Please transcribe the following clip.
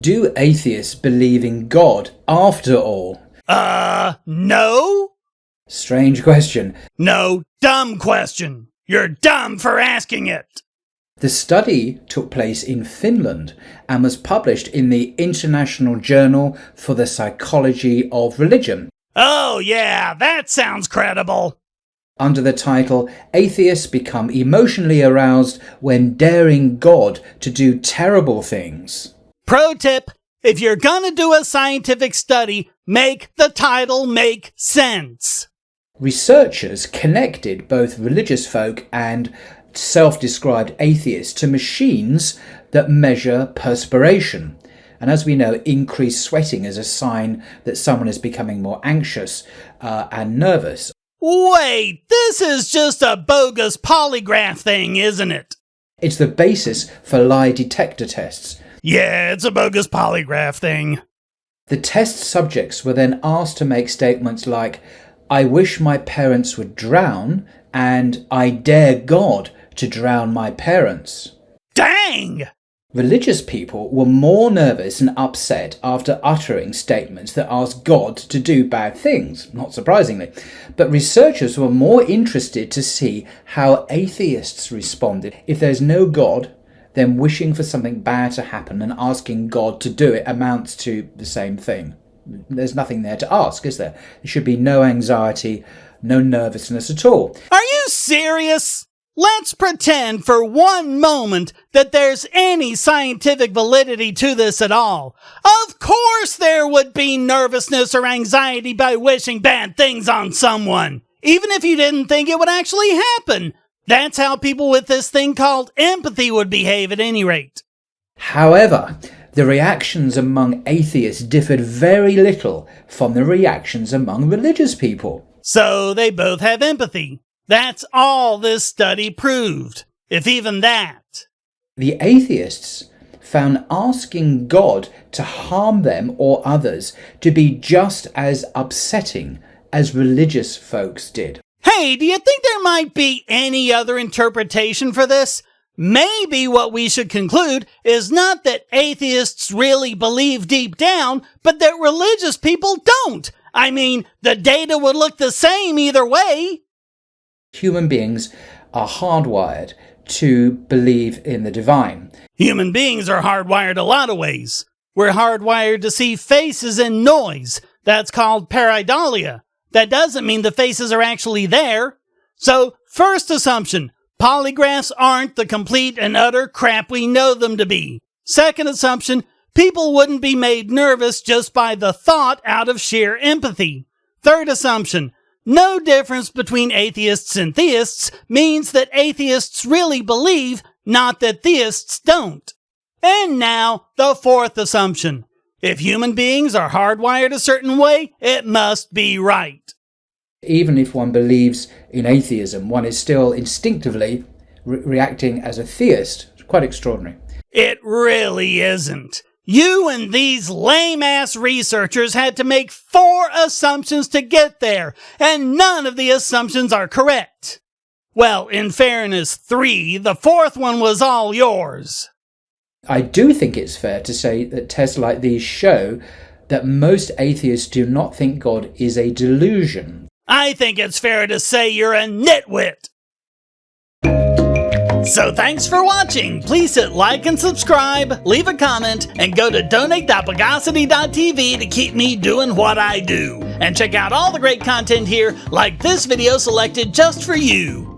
Do atheists believe in God after all? No? Strange question. No, dumb question. You're dumb for asking it. The study took place in Finland and was published in the International Journal for the Psychology of Religion. Oh yeah, that sounds credible. Under the title, Atheists Become Emotionally Aroused When Daring God to Do Terrible Things. Pro tip, if you're gonna do a scientific study, make the title make sense. Researchers connected both religious folk and self-described atheists to machines that measure perspiration. And as we know, increased sweating is a sign that someone is becoming more anxious and nervous. Wait, this is just a bogus polygraph thing, isn't it? It's the basis for lie detector tests. Yeah, it's a bogus polygraph thing. The test subjects were then asked to make statements like, "I wish my parents would drown," and "I dare God to drown my parents." Dang! Religious people were more nervous and upset after uttering statements that asked God to do bad things, not surprisingly. But researchers were more interested to see how atheists responded. If there's no God, then wishing for something bad to happen and asking God to do it amounts to the same thing. There's nothing there to ask, is there? There should be no anxiety, no nervousness at all. Are you serious? Let's pretend for one moment that there's any scientific validity to this at all. Of course there would be nervousness or anxiety by wishing bad things on someone, even if you didn't think it would actually happen. That's how people with this thing called empathy would behave at any rate. However, the reactions among atheists differed very little from the reactions among religious people. So they both have empathy. That's all this study proved, if even that. The atheists found asking God to harm them or others to be just as upsetting as religious folks did. Hey, do you think there might be any other interpretation for this? Maybe what we should conclude is not that atheists really believe deep down, but that religious people don't. I mean, the data would look the same either way. Human beings are hardwired to believe in the divine. Human beings are hardwired a lot of ways. We're hardwired to see faces and noise. That's called pareidolia. That doesn't mean the faces are actually there. So, first assumption, polygraphs aren't the complete and utter crap we know them to be. Second assumption, people wouldn't be made nervous just by the thought out of sheer empathy. Third assumption, no difference between atheists and theists means that atheists really believe, not that theists don't. And now, the fourth assumption. If human beings are hardwired a certain way, it must be right. Even if one believes in atheism, one is still instinctively reacting as a theist. It's quite extraordinary. It really isn't. You and these lame-ass researchers had to make 4 assumptions to get there, and none of the assumptions are correct. Well, in fairness, 3. The 4th one was all yours. I do think it's fair to say that tests like these show that most atheists do not think God is a delusion. I think it's fair to say you're a nitwit. So thanks for watching. Please hit like and subscribe, leave a comment, and go to donate.pagosity.tv to keep me doing what I do. And check out all the great content here, like this video selected just for you.